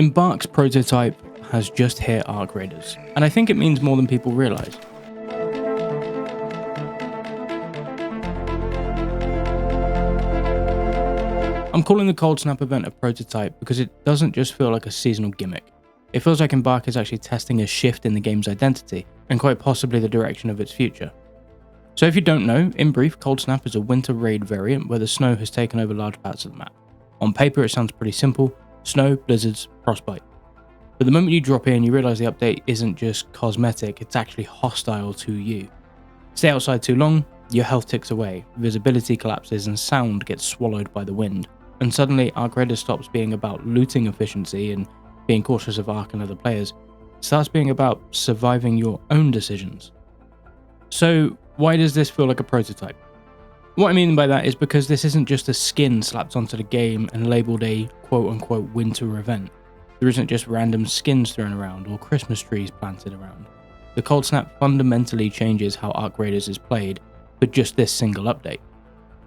Embark's prototype has just hit Arc Raiders, and I think it means more than people realise. I'm calling the Cold Snap event a prototype because it doesn't just feel like a seasonal gimmick. It feels like Embark is actually testing a shift in the game's identity, and quite possibly the direction of its future. So if you don't know, in brief, Cold Snap is a winter raid variant where the snow has taken over large parts of the map. On paper it sounds pretty simple: snow, blizzards, frostbite. But the moment you drop in, you realise the update isn't just cosmetic, it's actually hostile to you. Stay outside too long, your health ticks away, visibility collapses and sound gets swallowed by the wind. And suddenly Arc Raiders stops being about looting efficiency and being cautious of Arc and other players. It starts being about surviving your own decisions. So why does this feel like a prototype? What I mean by that is because this isn't just a skin slapped onto the game and labelled a quote-unquote winter event. There isn't just random skins thrown around or Christmas trees planted around. The Cold Snap fundamentally changes how Arc Raiders is played for just this single update.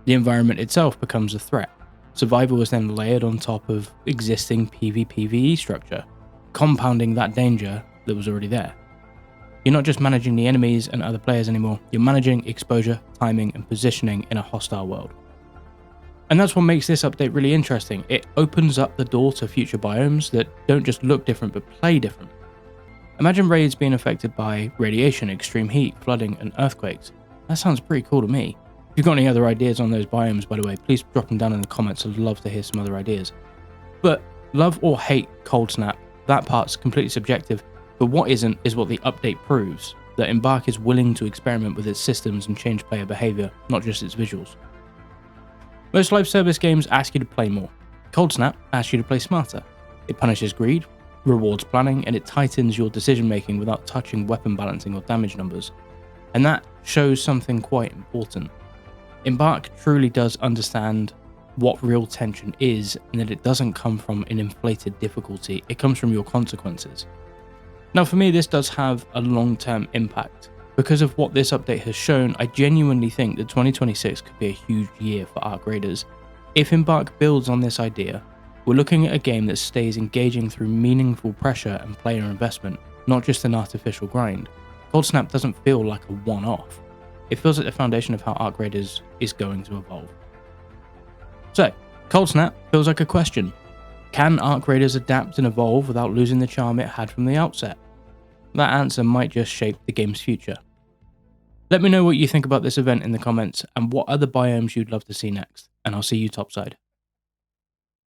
The environment itself becomes a threat. Survival is then layered on top of existing PvPvE structure, compounding that danger that was already there. You're not just managing the enemies and other players anymore, you're managing exposure, timing, and positioning in a hostile world. And that's what makes this update really interesting. It opens up the door to future biomes that don't just look different but play different. Imagine raids being affected by radiation, extreme heat, flooding, and earthquakes. That sounds pretty cool to me. If you've got any other ideas on those biomes, by the way, please drop them down in the comments. I'd love to hear some other ideas. But love or hate Cold Snap, that part's completely subjective, but what isn't is what the update proves, that Embark is willing to experiment with its systems and change player behaviour, not just its visuals. Most live service games ask you to play more. Cold Snap asks you to play smarter. It punishes greed, rewards planning, and it tightens your decision making without touching weapon balancing or damage numbers. And that shows something quite important. Embark truly does understand what real tension is, and that it doesn't come from an inflated difficulty, it comes from your consequences. Now for me, this does have a long-term impact. Because of what this update has shown, I genuinely think that 2026 could be a huge year for Arc Raiders. If Embark builds on this idea, we're looking at a game that stays engaging through meaningful pressure and player investment, not just an artificial grind. Cold Snap doesn't feel like a one-off. It feels like the foundation of how Arc Raiders is going to evolve. So, Cold Snap feels like a question. Can Arc Raiders adapt and evolve without losing the charm it had from the outset? That answer might just shape the game's future. Let me know what you think about this event in the comments and what other biomes you'd love to see next, and I'll see you topside.